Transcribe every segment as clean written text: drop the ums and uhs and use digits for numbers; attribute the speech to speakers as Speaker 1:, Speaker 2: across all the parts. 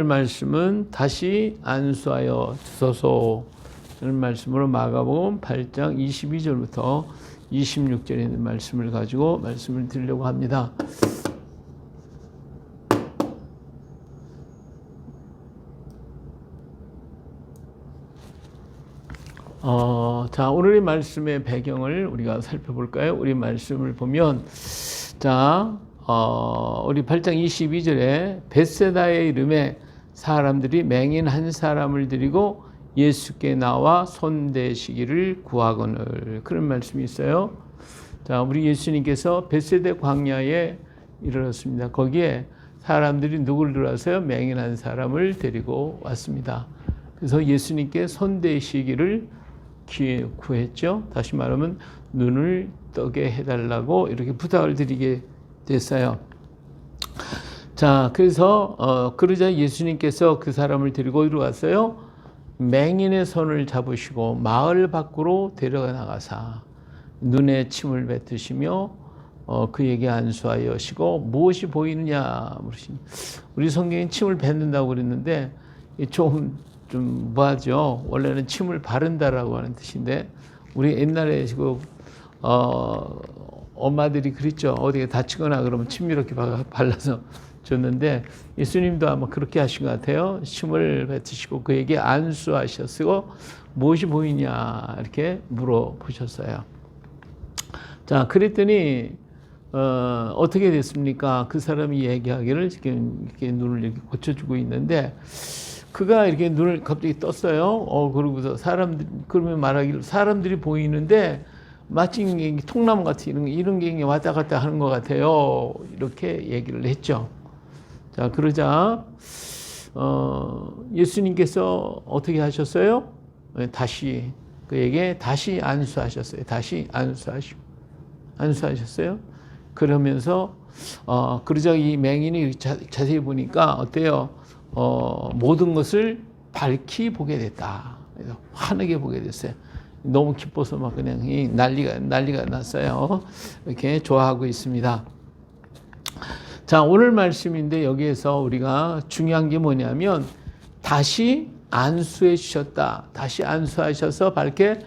Speaker 1: 말씀은 다시 안수하여 주소서 라는 말씀으로 마가복음 8장 22절부터 26절에 있는 말씀을 가지고 말씀을 드리려고 합니다. 자, 오늘의 말씀의 배경을 우리가 살펴볼까요? 우리 말씀을 보면, 자, 우리 8장 22절에 벳세다의 이름에 사람들이 맹인 한 사람을 데리고 예수께 나와 손대시기를 구하거늘, 그런 말씀이 있어요. 자, 우리 예수님께서 벳세다 광야에 이르렀습니다. 거기에 사람들이 누구를 들어서요? 맹인 한 사람을 데리고 왔습니다. 그래서 예수님께 손대시기를 구했죠. 다시 말하면 눈을 뜨게 해달라고 이렇게 부탁을 드리게 됐어요. 자, 그래서 그러자 예수님께서 그 사람을 데리고 들어왔어요. 맹인의 손을 잡으시고 마을 밖으로 데려가 나가사 눈에 침을 뱉으시며 그에게 안수하여시고 무엇이 보이느냐 물으시니, 우리 성경에 침을 뱉는다고 그랬는데 좀 뭐하죠? 원래는 침을 바른다라고 하는 뜻인데, 우리 옛날에 지금 엄마들이 그랬죠. 어디에 다치거나 그러면 침 이렇게 발라서 줬는데, 예수님도 아마 그렇게 하신 것 같아요. 침을 뱉으시고 그에게 안수하셨고 무엇이 보이냐 이렇게 물어보셨어요. 자, 그랬더니 어떻게 됐습니까? 그 사람이 얘기하기를 지금 이렇게 눈을 이렇게 고쳐주고 있는데, 그가 이렇게 눈을 갑자기 떴어요. 그러고서 그러면 말하기를 사람들이 보이는데 마치 통나무 같은 이런 게 왔다 갔다 하는 것 같아요. 이렇게 얘기를 했죠. 자, 그러자 예수님께서 어떻게 하셨어요? 다시 그에게 다시 안수하셨어요. 다시 안수하셨어요. 그러면서 그러자 이 맹인이 자세히 보니까 어때요? 모든 것을 밝히 보게 됐다. 그래서 환하게 보게 됐어요. 너무 기뻐서 막 그냥 난리가 났어요. 이렇게 좋아하고 있습니다. 자, 오늘 말씀인데 여기에서 우리가 중요한 게 뭐냐면 다시 안수해 주셨다. 다시 안수하셔서 밝게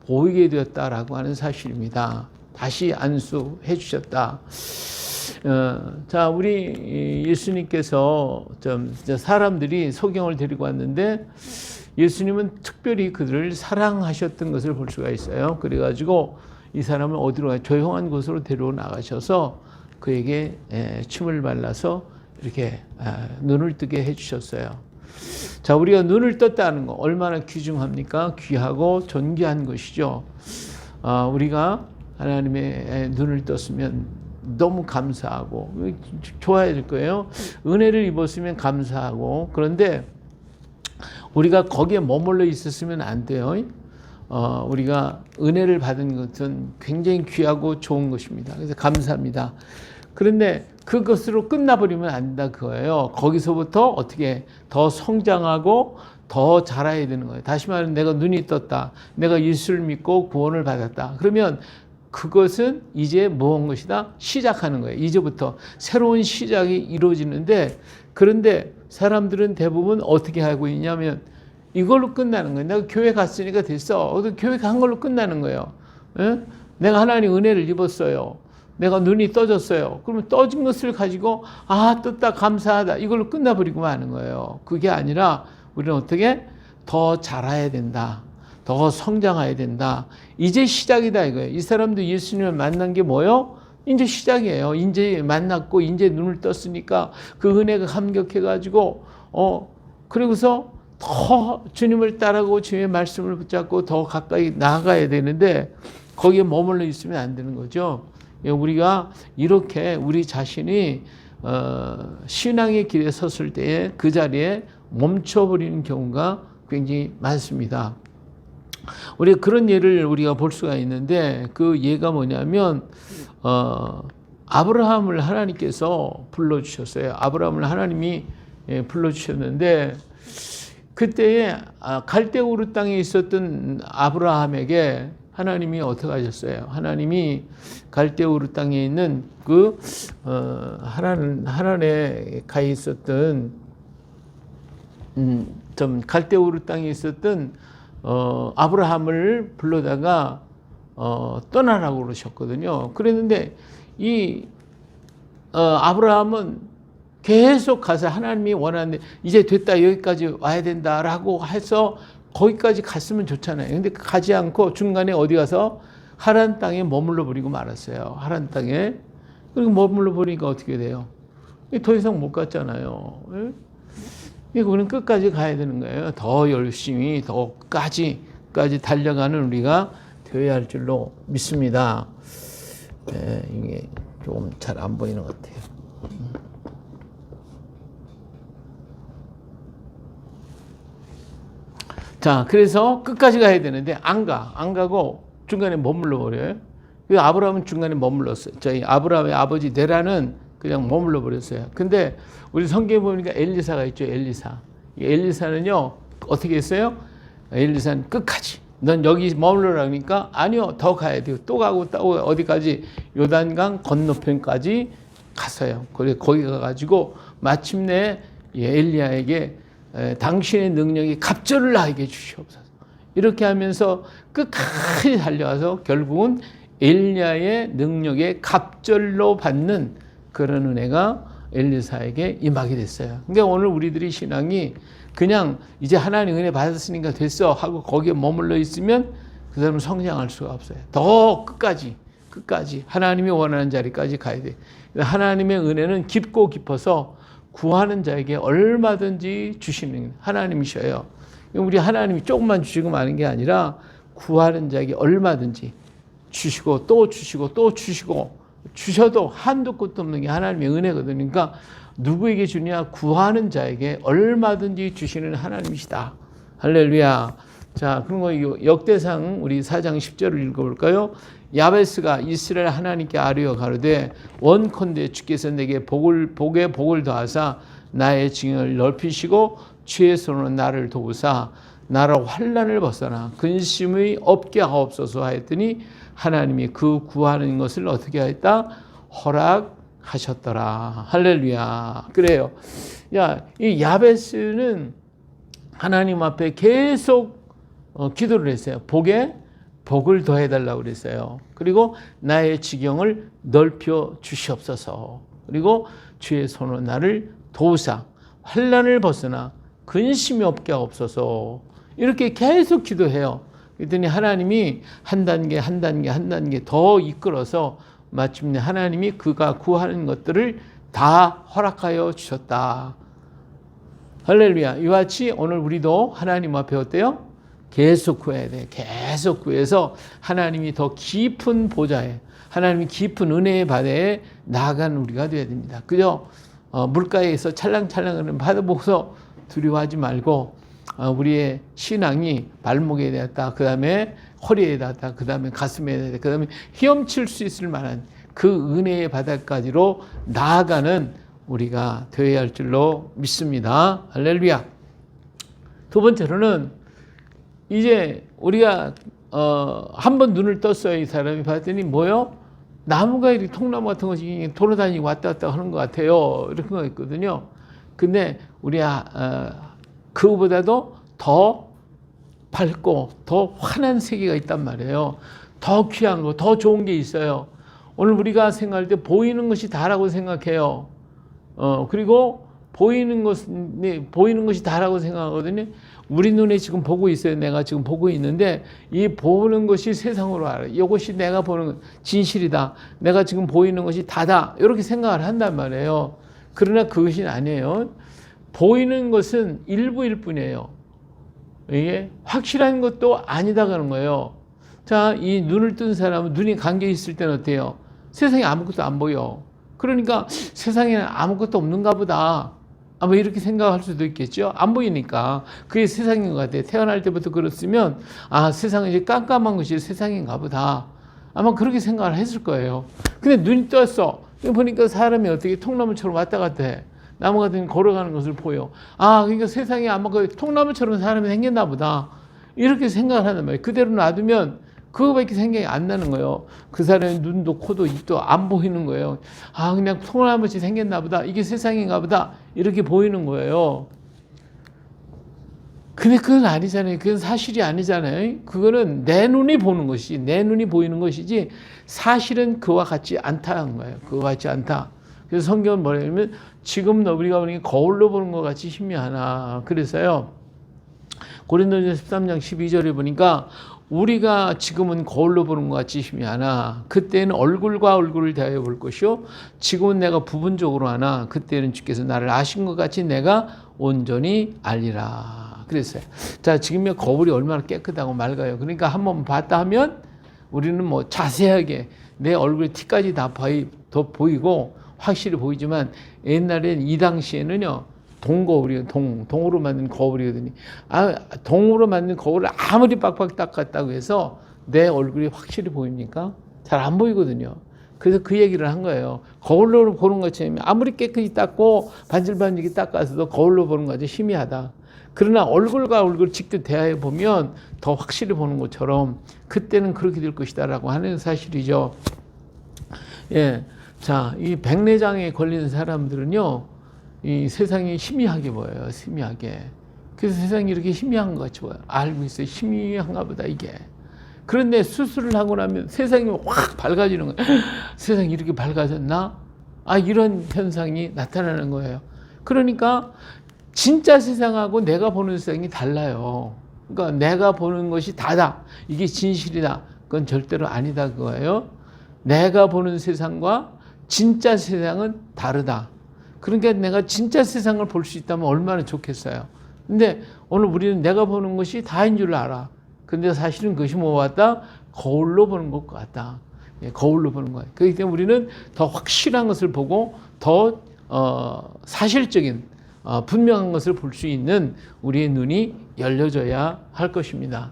Speaker 1: 보이게 되었다라고 하는 사실입니다. 다시 안수해 주셨다. 자, 우리 예수님께서 사람들이 소경을 데리고 왔는데 예수님은 특별히 그들을 사랑하셨던 것을 볼 수가 있어요. 그래가지고 이 사람을 어디로 가요? 조용한 곳으로 데리고 나가셔서 그에게 침을 발라서 이렇게 눈을 뜨게 해주셨어요. 자, 우리가 눈을 떴다는 거 얼마나 귀중합니까? 귀하고 존귀한 것이죠. 우리가 하나님의 눈을 떴으면 너무 감사하고 좋아야 될 거예요. 은혜를 입었으면 감사하고, 그런데 우리가 거기에 머물러 있었으면 안 돼요. 우리가 은혜를 받은 것은 굉장히 귀하고 좋은 것입니다. 그래서 감사합니다. 그런데 그것으로 끝나버리면 안 된다 그거예요. 거기서부터 어떻게 더 성장하고 더 자라야 되는 거예요. 다시 말하면 내가 눈이 떴다. 내가 예수를 믿고 구원을 받았다. 그러면 그것은 이제 무언 것이다? 시작하는 거예요. 이제부터 새로운 시작이 이루어지는데, 그런데 사람들은 대부분 어떻게 하고 있냐면 이걸로 끝나는 거예요. 내가 교회 갔으니까 됐어. 교회 간 걸로 끝나는 거예요. 내가 하나님 은혜를 입었어요. 내가 눈이 떠졌어요. 그러면 떠진 것을 가지고 떴다 감사하다 이걸로 끝나버리고 마는 거예요. 그게 아니라 우리는 어떻게 더 자라야 된다. 더 성장해야 된다. 이제 시작이다 이거예요. 이 사람도 예수님을 만난 게 뭐예요? 이제 시작이에요. 이제 만났고 이제 눈을 떴으니까 그 은혜가 감격해가지고 그리고서 더 주님을 따르고 주님의 말씀을 붙잡고 더 가까이 나아가야 되는데 거기에 머물러 있으면 안 되는 거죠. 우리가 이렇게 우리 자신이 신앙의 길에 섰을 때에 그 자리에 멈춰버리는 경우가 굉장히 많습니다. 우리가 그런 예를 우리가 볼 수가 있는데, 그 예가 뭐냐면 아브라함을 하나님께서 불러주셨어요. 아브라함을 하나님이 불러주셨는데, 그때에 갈대우르 땅에 있었던 아브라함에게 하나님이 어떻게 하셨어요? 하나님이 갈대우르 땅에 있는 그 하란에 가 있었던 좀 갈대우르 땅에 있었던 아브라함을 불러다가 떠나라고 그러셨거든요. 그랬는데 이 아브라함은 계속 가서 하나님이 원하는데 이제 됐다, 여기까지 와야 된다라고 해서 거기까지 갔으면 좋잖아요. 근데 가지 않고 중간에 어디 가서 하란 땅에 머물러 버리고 말았어요. 하란 땅에. 그리고 머물러 버리니까 어떻게 돼요? 더 이상 못 갔잖아요. 우리는 끝까지 가야 되는 거예요. 더 열심히, 더 끝까지 달려가는 우리가 되어야 할 줄로 믿습니다. 네, 이게 조금 잘 안 보이는 것 같아요. 자, 그래서 끝까지 가야 되는데 안 가고 중간에 머물러 버려요. 그래서 아브라함은 중간에 머물렀어요. 저희 아브라함의 아버지 데라는 그냥 머물러 버렸어요. 근데 우리 성경에 보니까 엘리사가 있죠. 엘리사는요 어떻게 했어요? 엘리사는 끝까지. 넌 여기 머물러라 그러니까 아니요, 더 가야 돼요. 또 가고 어디까지? 요단강 건너편까지 갔어요. 그래서 거기 가가지고 마침내 엘리야에게 당신의 능력이 갑절을 나에게 주시옵소서. 이렇게 하면서 끝까지 달려와서 결국은 엘리야의 능력의 갑절로 받는 그런 은혜가 엘리사에게 임하게 됐어요. 그러니까 오늘 우리들이 신앙이 그냥 이제 하나님 은혜 받았으니까 됐어 하고 거기에 머물러 있으면 그 사람은 성장할 수가 없어요. 더 끝까지 하나님이 원하는 자리까지 가야 돼. 하나님의 은혜는 깊고 깊어서 구하는 자에게 얼마든지 주시는 하나님이셔요. 우리 하나님이 조금만 주시고 마는 게 아니라 구하는 자에게 얼마든지 주시고 또 주시고 또 주시고 주셔도 한도 끝도 없는 게 하나님의 은혜거든요. 그러니까 누구에게 주냐? 구하는 자에게 얼마든지 주시는 하나님이시다. 할렐루야. 자, 그런 거 역대상 우리 4장 10절을 읽어볼까요? 야베스가 이스라엘 하나님께 아뢰어 가로되 원컨대 주께서 내게 복에 복을 더하사 나의 징을 넓히시고 주의 손으로 나를 도우사 나라 환난을 벗어나 근심의 없게 하옵소서 하였더니 하나님이 그 구하는 것을 어떻게 하였다? 허락하셨더라. 할렐루야. 그래요. 이 야베스는 하나님 앞에 계속 기도를 했어요. 복에 복을 더해달라고 그랬어요. 그리고 나의 지경을 넓혀 주시옵소서. 그리고 주의 손으로 나를 도우사 환난을 벗어나 근심이 없게 하옵소서. 이렇게 계속 기도해요. 그랬더니 하나님이 한 단계 더 이끌어서 마침내 하나님이 그가 구하는 것들을 다 허락하여 주셨다. 할렐루야. 이와 같이 오늘 우리도 하나님 앞에 어때요? 계속 구해야 돼. 계속 구해서 하나님이 더 깊은 보좌에, 하나님이 깊은 은혜의 바다에 나아가는 우리가 되어야 됩니다. 그죠? 물가에서 찰랑찰랑하는 바다 보고서 두려워하지 말고 우리의 신앙이 발목에 닿았다, 그 다음에 허리에 닿았다, 그 다음에 가슴에 닿았다, 그 다음에 헤엄칠 수 있을 만한 그 은혜의 바다까지로 나아가는 우리가 되어야 할 줄로 믿습니다. 할렐루야. 두 번째로는 이제 우리가 한번 눈을 떴어요. 이 사람이 봤더니 뭐요? 나무가 이렇게 통나무 같은 것이 돌아다니고 왔다 갔다 하는 것 같아요. 이런 거 있거든요. 근데 우리가 그거보다도 더 밝고 더 환한 세계가 있단 말이에요. 더 귀한 거, 더 좋은 게 있어요. 오늘 우리가 생각할 때 보이는 것이 다라고 생각해요. 그리고 보이는 것이 다라고 생각하거든요. 우리 눈에 지금 보고 있어요. 내가 지금 보고 있는데 이 보는 것이 세상으로 알아요. 이것이 내가 보는 진실이다. 내가 지금 보이는 것이 다다. 이렇게 생각을 한단 말이에요. 그러나 그것이 아니에요. 보이는 것은 일부일 뿐이에요. 이게 확실한 것도 아니다 하는 거예요. 자, 이 눈을 뜬 사람은 눈이 감겨 있을 때는 어때요? 세상에 아무것도 안 보여. 그러니까 세상에는 아무것도 없는가 보다. 아마 이렇게 생각할 수도 있겠죠. 안 보이니까. 그게 세상인 것 같아요. 태어날 때부터 그렇으면 세상은 이제 깜깜한 것이 세상인가 보다. 아마 그렇게 생각을 했을 거예요. 근데 눈이 떴어. 보니까 사람이 어떻게 통나무처럼 왔다 갔다 해. 나무 같은 걸어가는 것을 보여. 그러니까 세상에 아마 그 통나무처럼 사람이 생겼나 보다. 이렇게 생각을 하는 말이에요. 그대로 놔두면 그거밖에 생각이 안 나는 거예요. 그 사람의 눈도 코도 입도 안 보이는 거예요. 그냥 통나무같이 생겼나 보다. 이게 세상인가 보다. 이렇게 보이는 거예요. 근데 그건 아니잖아요. 그건 사실이 아니잖아요. 그거는 내 눈이 보는 것이, 내 눈이 보이는 것이지 사실은 그와 같지 않다는 거예요. 그와 같지 않다. 그래서 성경은 뭐냐면 지금 우리가 보는 게 거울로 보는 것 같이 희미하나. 그래서요. 고린도전서 13장 12절에 보니까 우리가 지금은 거울로 보는 것 같이 희미하나 그때는 얼굴과 얼굴을 대하여 볼 것이요 지금은 내가 부분적으로 하나 그때는 주께서 나를 아신 것 같이 내가 온전히 알리라. 그랬어요. 자, 지금의 거울이 얼마나 깨끗하고 맑아요. 그러니까 한번 봤다 하면 우리는 뭐 자세하게 내 얼굴의 티까지 다 보이고 확실히 보이지만 옛날엔 이 당시에는요. 동거울이요. 동으로 만든 거울이거든요. 동으로 만든 거울을 아무리 빡빡 닦았다고 해서 내 얼굴이 확실히 보입니까? 잘 안 보이거든요. 그래서 그 얘기를 한 거예요. 거울로 보는 것처럼 아무리 깨끗이 닦고 반질반질하게 닦아서도 거울로 보는 것이 희미하다. 그러나 얼굴과 얼굴 직접 대하여 보면 더 확실히 보는 것처럼 그때는 그렇게 될 것이다라고 하는 사실이죠. 예. 자, 이 백내장에 걸리는 사람들은요, 이 세상이 희미하게 보여요. 희미하게. 그래서 세상이 이렇게 희미한 것 같이 보여요. 알고 있어요. 희미한가 보다, 이게. 그런데 수술을 하고 나면 세상이 확 밝아지는 거예요. 세상이 이렇게 밝아졌나? 이런 현상이 나타나는 거예요. 그러니까 진짜 세상하고 내가 보는 세상이 달라요. 그러니까 내가 보는 것이 다다. 이게 진실이다. 그건 절대로 아니다 그거예요. 내가 보는 세상과 진짜 세상은 다르다. 그러니까 내가 진짜 세상을 볼 수 있다면 얼마나 좋겠어요. 근데 오늘 우리는 내가 보는 것이 다인 줄 알아. 근데 사실은 그것이 뭐 같다? 거울로 보는 것 같다. 예, 거울로 보는 거예요. 그렇기 때문에 우리는 더 확실한 것을 보고 더 사실적인 분명한 것을 볼 수 있는 우리의 눈이 열려져야 할 것입니다.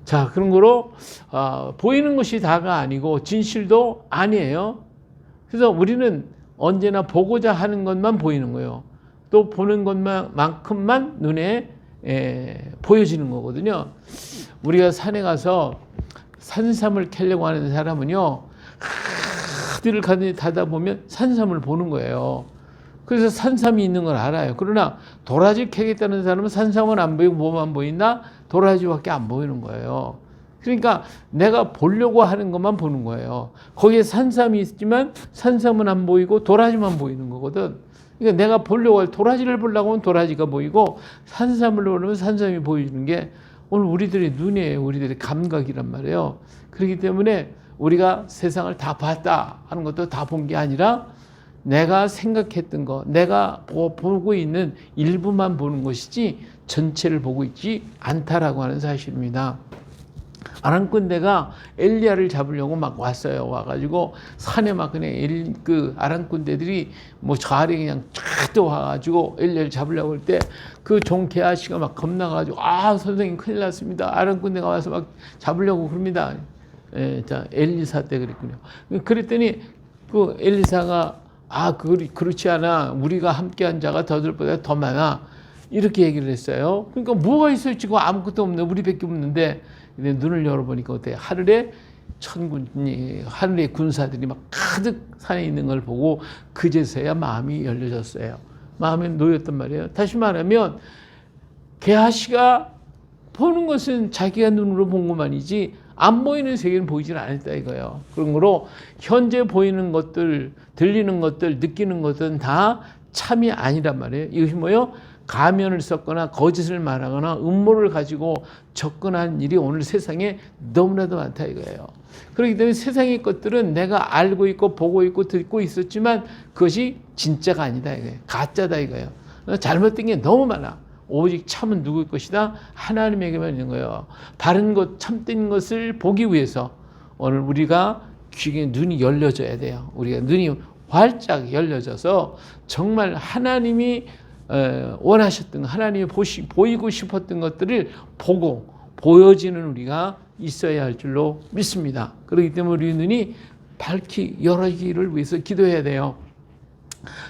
Speaker 1: 자, 그런 거로 보이는 것이 다가 아니고 진실도 아니에요. 그래서 우리는 언제나 보고자 하는 것만 보이는 거예요. 또 보는 것만큼만 눈에 보여지는 거거든요. 우리가 산에 가서 산삼을 캐려고 하는 사람은요, 어디를 가다 보면 산삼을 보는 거예요. 그래서 산삼이 있는 걸 알아요. 그러나 도라지 캐겠다는 사람은 산삼은 안 보이고 뭐만 보인다? 도라지밖에 안 보이는 거예요. 그러니까 내가 보려고 하는 것만 보는 거예요. 거기에 산삼이 있지만 산삼은 안 보이고 도라지만 보이는 거거든. 그러니까 내가 보려고 할 도라지를 보려고 하면 도라지가 보이고 산삼을 보려면 산삼이 보이는 게 오늘 우리들의 눈이에요. 우리들의 감각이란 말이에요. 그렇기 때문에 우리가 세상을 다 봤다 하는 것도 다 본 게 아니라 내가 생각했던 거, 내가 보고 있는 일부만 보는 것이지 전체를 보고 있지 않다라고 하는 사실입니다. 아랑꾼대가 엘리야를 잡으려고 막 왔어요. 와가지고 산에 막 그냥 그 아랑꾼대들이 뭐 저 아래 그냥 쫙 와가지고 엘리야를 잡으려고 할 때 그 종 게하시가 막 겁나가지고 선생님 큰일 났습니다. 아랑꾼대가 와서 막 잡으려고 그럽니다. 예, 자 엘리사 때 그랬군요. 그랬더니 그 엘리사가 그렇지 않아. 우리가 함께한 자가 저들보다 더 많아. 이렇게 얘기를 했어요. 그러니까 뭐가 있어요? 지금 아무것도 없네. 우리밖에 없는데. 근데 눈을 열어보니까 어때요? 하늘에 하늘의 군사들이 막 가득 산에 있는 걸 보고 그제서야 마음이 열려졌어요. 마음이 놓였단 말이에요. 다시 말하면 게하시가 보는 것은 자기가 눈으로 본 것만이지 안 보이는 세계는 보이질 않았다 이거예요. 그러므로 현재 보이는 것들, 들리는 것들, 느끼는 것들은 다 참이 아니란 말이에요. 이것이 뭐예요? 가면을 썼거나 거짓을 말하거나 음모를 가지고 접근한 일이 오늘 세상에 너무나도 많다 이거예요. 그렇기 때문에 세상의 것들은 내가 알고 있고 보고 있고 듣고 있었지만 그것이 진짜가 아니다 이거예요. 가짜다 이거예요. 잘못된 게 너무 많아. 오직 참은 누구일 것이다? 하나님에게만 있는 거예요. 바른 것, 참된 것을 보기 위해서 오늘 우리가 귀에 눈이 열려져야 돼요. 우리가 눈이 활짝 열려져서 정말 하나님이 원하셨던 하나님이 보이고 싶었던 것들을 보고 보여지는 우리가 있어야 할 줄로 믿습니다. 그렇기 때문에 우리 눈이 밝히 열어지기를 위해서 기도해야 돼요.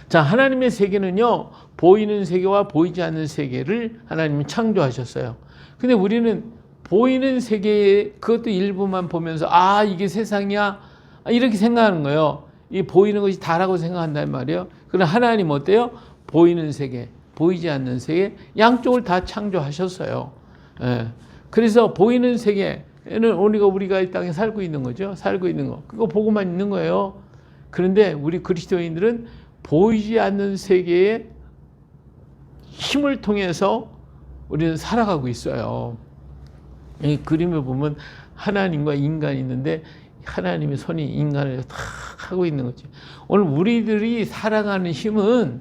Speaker 1: 자, 하나님의 세계는요, 보이는 세계와 보이지 않는 세계를 하나님이 창조하셨어요. 근데 우리는 보이는 세계의 그것도 일부만 보면서 이게 세상이야 이렇게 생각하는 거예요. 이 보이는 것이 다라고 생각한단 말이에요. 그러나 하나님 어때요? 보이는 세계, 보이지 않는 세계, 양쪽을 다 창조하셨어요. 예. 그래서 보이는 세계는 우리가 이 땅에 살고 있는 거죠. 살고 있는 거. 그거 보고만 있는 거예요. 그런데 우리 그리스도인들은 보이지 않는 세계의 힘을 통해서 우리는 살아가고 있어요. 이 그림을 보면 하나님과 인간이 있는데 하나님의 손이 인간을 다 하고 있는 거지. 오늘 우리들이 살아가는 힘은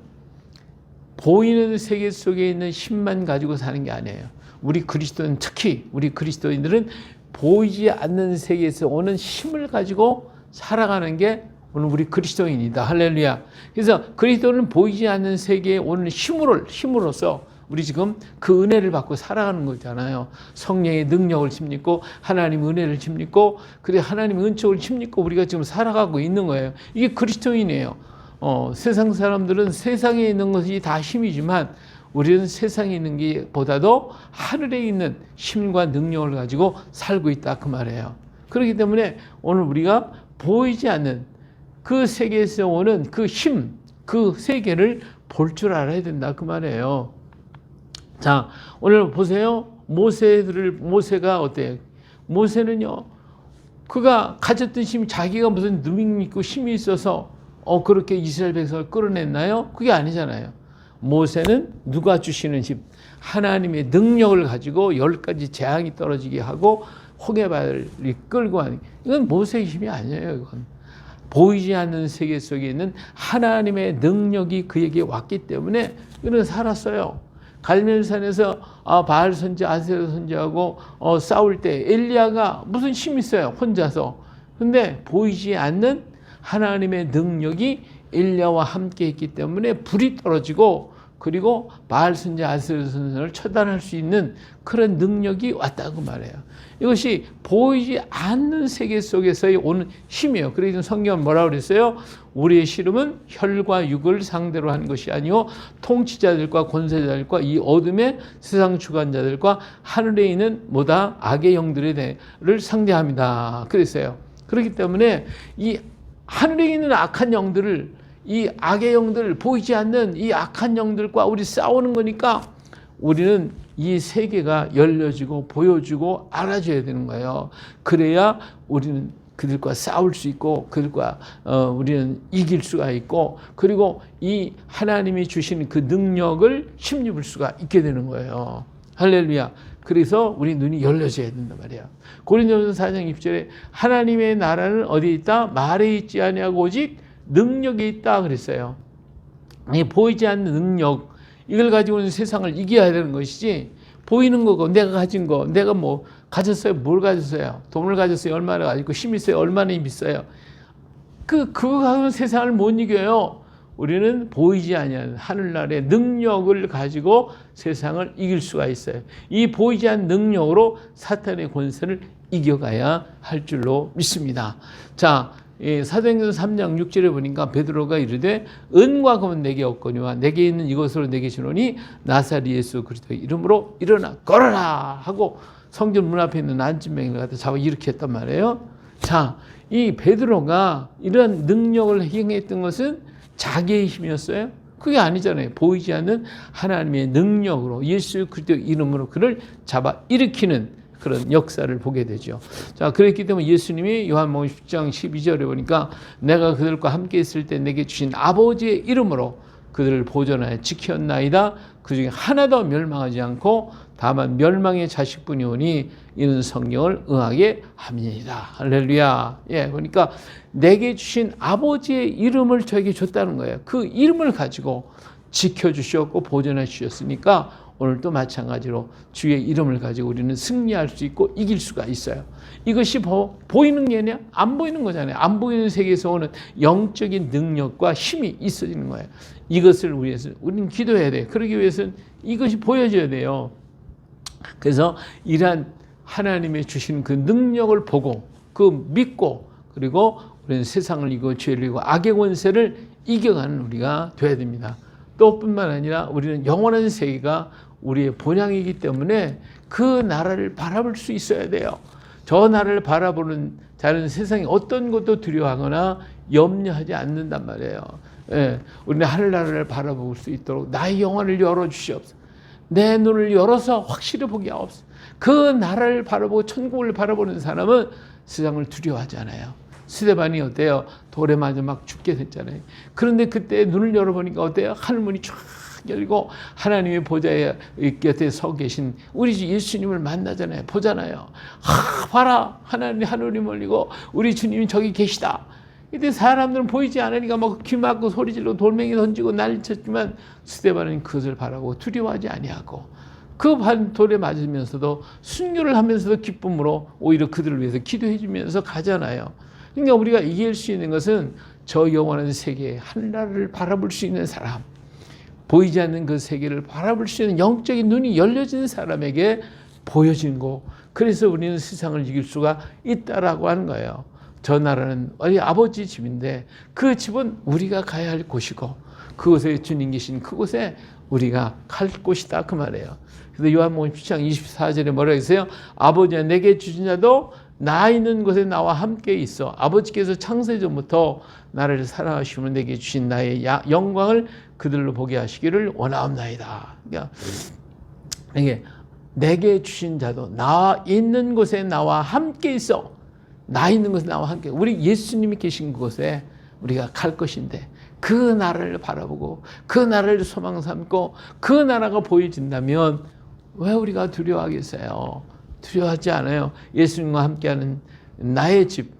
Speaker 1: 보이는 세계 속에 있는 힘만 가지고 사는 게 아니에요. 우리 그리스도인, 특히 우리 그리스도인들은 보이지 않는 세계에서 오는 힘을 가지고 살아가는 게 오늘 우리 그리스도인이다. 할렐루야. 그래서 그리스도는 보이지 않는 세계에 오는 힘으로써 우리 지금 그 은혜를 받고 살아가는 거잖아요. 성령의 능력을 힘입고 하나님의 은혜를 힘입고 그래 하나님의 은총을 힘입고 우리가 지금 살아가고 있는 거예요. 이게 그리스도인이에요. 세상 사람들은 세상에 있는 것이 다 힘이지만 우리는 세상에 있는 게 보다도 하늘에 있는 힘과 능력을 가지고 살고 있다 그 말이에요. 그렇기 때문에 오늘 우리가 보이지 않는 그 세계에서 오는 그 힘, 그 세계를 볼 줄 알아야 된다 그 말이에요. 자, 오늘 보세요. 모세가 어때요? 모세는요, 그가 가졌던 힘이 자기가 무슨 능력 있고 힘이 있어서 그렇게 이스라엘 백성을 끌어냈나요? 그게 아니잖아요. 모세는 누가 주시는 힘, 하나님의 능력을 가지고 10가지 재앙이 떨어지게 하고 홍해바다를 끌고 가는, 이건 모세의 힘이 아니에요. 이건 보이지 않는 세계 속에 있는 하나님의 능력이 그에게 왔기 때문에 그는 살았어요. 갈멜산에서 바알 선지, 아세라 선지하고 싸울 때 엘리야가 무슨 힘이 있어요, 혼자서. 근데 보이지 않는 하나님의 능력이 엘리야와 함께 있기 때문에 불이 떨어지고 그리고 바알 선지, 아세라 선지를 처단할 수 있는 그런 능력이 왔다고 말해요. 이것이 보이지 않는 세계 속에서의 오는 힘이에요. 그래서 성경은 뭐라고 그랬어요? 우리의 씨름은 혈과 육을 상대로 하는 것이 아니요 통치자들과 권세자들과 이 어둠의 세상 주관자들과 하늘에 있는 뭐다 악의 영들을 상대합니다. 그랬어요. 그렇기 때문에 이 하늘에 있는 악한 영들을, 이 악의 영들, 보이지 않는 이 악한 영들과 우리 싸우는 거니까 우리는 이 세계가 열려지고 보여주고 알아줘야 되는 거예요. 그래야 우리는 그들과 싸울 수 있고 그들과 우리는 이길 수가 있고 그리고 이 하나님이 주신 그 능력을 힘입을 수가 있게 되는 거예요. 할렐루야. 그래서 우리 눈이 열려져야 된단 말이야. 고린도전서 4장 6절에 하나님의 나라는 어디에 있다? 말에 있지 아니하고 오직 능력에 있다 그랬어요. 이 보이지 않는 능력, 이걸 가지고는 세상을 이겨야 되는 것이지, 보이는 거고 내가 가진 거, 내가 뭐 가졌어요? 뭘 가졌어요? 돈을 가졌어요? 얼마나 가지고 힘이 있어요? 얼마나 힘이 있어요? 그거 가지고는 세상을 못 이겨요. 우리는 보이지 아니하는 하늘나라의 능력을 가지고 세상을 이길 수가 있어요. 이 보이지 않는 능력으로 사탄의 권세를 이겨가야 할 줄로 믿습니다. 자, 사도행전 3장 6절에 보니까 베드로가 이르되 은과 금은 내게 없거니와 내게 있는 이것으로 내게 주노니 나사렛 예수 그리스도의 이름으로 일어나 걸어라 하고 성전 문 앞에 있는 난진맹이를 갖다 잡아 이렇게 했단 말이에요. 자, 이 베드로가 이런 능력을 행했던 것은 자기의 힘이었어요? 그게 아니잖아요. 보이지 않는 하나님의 능력으로 예수 그리스도의 이름으로 그를 잡아 일으키는 그런 역사를 보게 되죠. 자, 그랬기 때문에 예수님이 요한복음 10장 12절에 보니까 내가 그들과 함께 있을 때 내게 주신 아버지의 이름으로 그들을 보존하여 지켰나이다. 그 중에 하나도 멸망하지 않고 다만 멸망의 자식뿐이 오니 이는 성경을 응하게 함이니이다. 할렐루야. 예, 그러니까 내게 주신 아버지의 이름을 저에게 줬다는 거예요. 그 이름을 가지고 지켜주셨고 보존해 주셨으니까 오늘도 마찬가지로 주의 이름을 가지고 우리는 승리할 수 있고 이길 수가 있어요. 이것이 보이는 게 아니라 안 보이는 거잖아요. 안 보이는 세계에서 오는 영적인 능력과 힘이 있어지는 거예요. 이것을 위해서 우리는 기도해야 돼요. 그러기 위해서는 이것이 보여져야 돼요. 그래서 이러한 하나님의 주신 그 능력을 보고 그 믿고 그리고 우리는 세상을 이기고 죄를 이기고 악의 권세를 이겨가는 우리가 돼야 됩니다. 또 뿐만 아니라 우리는 영원한 세계가 우리의 본향이기 때문에 그 나라를 바라볼 수 있어야 돼요. 저 나라를 바라보는 자는 세상에 어떤 것도 두려워하거나 염려하지 않는단 말이에요. 예, 우리는 하늘나라를 바라볼 수 있도록 나의 영혼을 열어주시옵소서. 내 눈을 열어서 확실히 보게 하옵소서. 그 나라를 바라보고 천국을 바라보는 사람은 세상을 두려워하지 않아요. 스데반이 어때요? 돌에 맞아 막 죽게 됐잖아요. 그런데 그때 눈을 열어보니까 어때요? 하늘문이 쫙 열리고 하나님의 보좌에 곁에 서 계신 우리 주 예수님을 만나잖아요. 보잖아요. 봐라, 하나님 하늘이 멀리고 우리 주님이 저기 계시다. 근데 사람들은 보이지 않으니까 막 귀 막고 소리 지르고 돌멩이 던지고 난리쳤지만 스데반은 그것을 바라고 두려워하지 아니하고 그 돌에 맞으면서도 순교를 하면서도 기쁨으로 오히려 그들을 위해서 기도해 주면서 가잖아요. 그러니까 우리가 이길 수 있는 것은 저 영원한 세계 하늘나라를 바라볼 수 있는 사람, 보이지 않는 그 세계를 바라볼 수 있는 영적인 눈이 열려진 사람에게 보여진 거. 그래서 우리는 세상을 이길 수가 있다라고 하는 거예요. 저 나라는 우리 아버지 집인데 그 집은 우리가 가야 할 곳이고 그곳에 주님 계신 그곳에 우리가 갈 곳이다 그 말이에요. 그래서 요한복음 10장 24절에 뭐라고 했어요? 아버지가 내게 주신 자도 나 있는 곳에 나와 함께 있어. 아버지께서 창세 전부터 나를 사랑하시면 내게 주신 나의 영광을 그들로 보게 하시기를 원하옵나이다. 그러니까 이게 내게 주신 자도 나 있는 곳에 나와 함께 있어. 나 있는 곳에 나와 함께. 우리 예수님이 계신 곳에 우리가 갈 것인데 그 나라를 바라보고 그 나라를 소망 삼고 그 나라가 보여진다면 왜 우리가 두려워하겠어요? 두려워하지 않아요. 예수님과 함께하는 나의 집,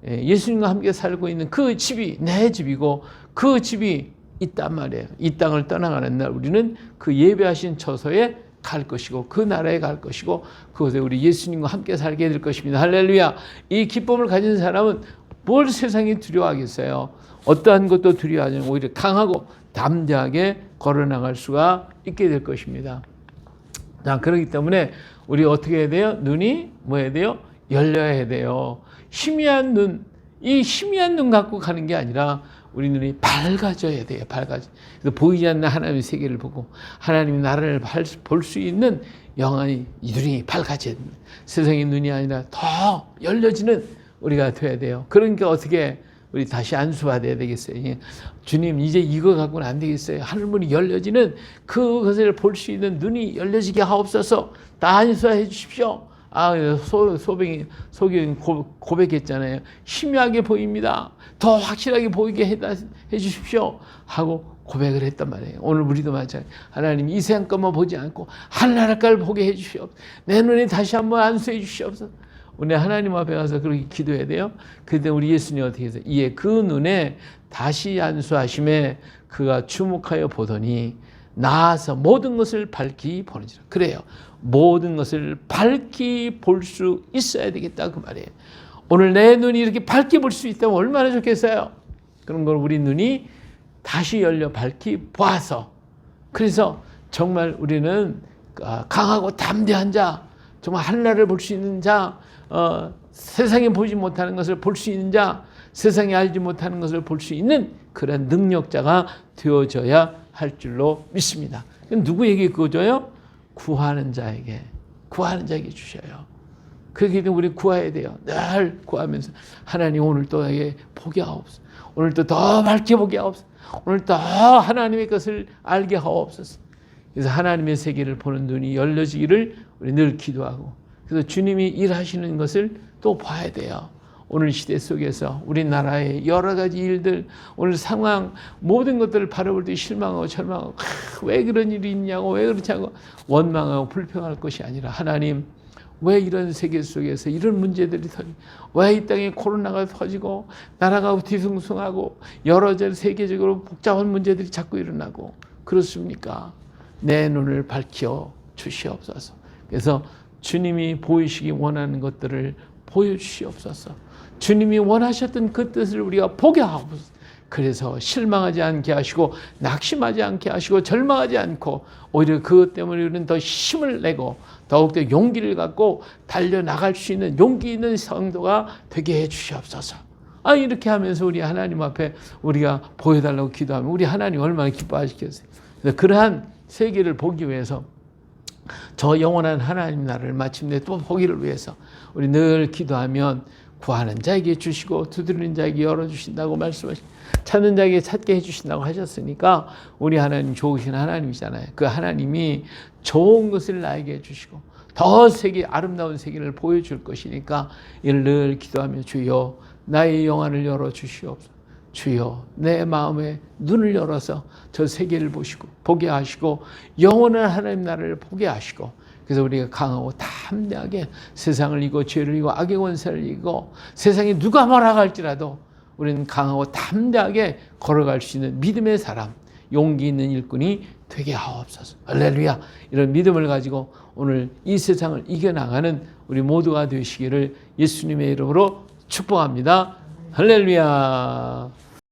Speaker 1: 예수님과 함께 살고 있는 그 집이 내 집이고 그 집이 있단 말이에요. 이 땅을 떠나가는 날 우리는 그 예배하신 처소에 갈 것이고 그 나라에 갈 것이고 그곳에 우리 예수님과 함께 살게 될 것입니다. 할렐루야. 이 기쁨을 가진 사람은 뭘 세상이 두려워하겠어요? 어떠한 것도 두려워하지 않고 오히려 강하고 담대하게 걸어나갈 수가 있게 될 것입니다. 자, 그렇기 때문에 우리 어떻게 해야 돼요? 눈이 뭐 해야 돼요? 열려야 돼요. 희미한 눈, 이 희미한 눈 갖고 가는 게 아니라 우리 눈이 밝아져야 돼요. 밝아져. 그래서 보이지 않는 하나님의 세계를 보고 하나님의 나라를 볼 수 있는 영안이 이 눈이 밝아져야 됩니다. 세상의 눈이 아니라 더 열려지는 우리가 돼야 돼요. 그러니까 어떻게 우리 다시 안수받아야 되겠어요. 주님 이제 이거 갖고는 안 되겠어요. 하늘문이 열려지는 그것을 볼 수 있는 눈이 열려지게 하옵소서. 다 안수해 주십시오. 소경이 고백했잖아요. 희미하게 보입니다. 더 확실하게 보이게 해 주십시오. 하고 고백을 했단 말이에요. 오늘 우리도 마찬가지. 하나님 이 세상 것만 보지 않고 하늘나라를 보게 해 주시옵소서. 내 눈에 다시 한번 안수해 주시옵소서. 우리 하나님 앞에 가서 그렇게 기도해야 돼요. 그때 우리 예수님 어떻게 해서 이에 그 눈에 다시 안수하심에 그가 주목하여 보더니 나아서 모든 것을 밝히 보는지라. 그래요. 모든 것을 밝히 볼 수 있어야 되겠다 그 말이에요. 오늘 내 눈이 이렇게 밝게 볼 수 있다면 얼마나 좋겠어요. 그런 걸 우리 눈이 다시 열려 밝히 보아서 그래서 정말 우리는 강하고 담대한 자, 정말 하늘나라를 볼 수 있는 자, 세상에 보지 못하는 것을 볼 수 있는 자, 세상에 알지 못하는 것을 볼 수 있는 그런 능력자가 되어져야 할 줄로 믿습니다. 누구에게 그거 줘요? 구하는 자에게 주셔요. 그렇기 때문에 우리 구해야 돼요. 늘 구하면서 하나님 오늘 또 나에게 보게 하옵소서. 오늘 또 더 밝게 보게 하옵소서. 오늘 더 하나님의 것을 알게 하옵소서. 그래서 하나님의 세계를 보는 눈이 열려지기를 우리 늘 기도하고 그래서 주님이 일하시는 것을 또 봐야 돼요. 오늘 시대 속에서 우리나라의 여러 가지 일들, 오늘 상황, 모든 것들을 바라볼 때 실망하고 절망하고 왜 그런 일이 있냐고 왜 그렇지 않고 원망하고 불평할 것이 아니라 하나님 왜 이런 세계 속에서 이런 문제들이 터지고 왜 이 땅에 코로나가 터지고 나라가 뒤숭숭하고 여러 세계적으로 복잡한 문제들이 자꾸 일어나고 그렇습니까? 내 눈을 밝혀 주시옵소서. 그래서 주님이 보이시기 원하는 것들을 보여주시옵소서. 주님이 원하셨던 그 뜻을 우리가 보게 하옵소서. 그래서 실망하지 않게 하시고 낙심하지 않게 하시고 절망하지 않고 오히려 그것 때문에 우리는 더 힘을 내고 더욱더 용기를 갖고 달려나갈 수 있는 용기 있는 성도가 되게 해 주시옵소서. 이렇게 하면서 우리 하나님 앞에 우리가 보여달라고 기도하면 우리 하나님 얼마나 기뻐하시겠어요. 그래서 그러한 세계를 보기 위해서 저 영원한 하나님 나라를 마침내 또 보기를 위해서 우리 늘 기도하면 구하는 자에게 주시고 두드리는 자에게 열어주신다고 말씀하시고 찾는 자에게 찾게 해주신다고 하셨으니까 우리 하나님 좋으신 하나님이잖아요. 그 하나님이 좋은 것을 나에게 주시고 더 세계 아름다운 세계를 보여줄 것이니까 이를 늘 기도하며 주여 나의 영안을 열어주시옵소서. 주여 내 마음에 눈을 열어서 저 세계를 보시고 보게 하시고 영원한 하나님 나라를 보게 하시고 그래서 우리가 강하고 담대하게 세상을 이기고 죄를 이기고 악의 권세를 이기고 세상에 누가 뭐라 할지라도 우리는 강하고 담대하게 걸어갈 수 있는 믿음의 사람, 용기 있는 일꾼이 되게 하옵소서. 할렐루야. 이런 믿음을 가지고 오늘 이 세상을 이겨나가는 우리 모두가 되시기를 예수님의 이름으로 축복합니다. 할렐루야.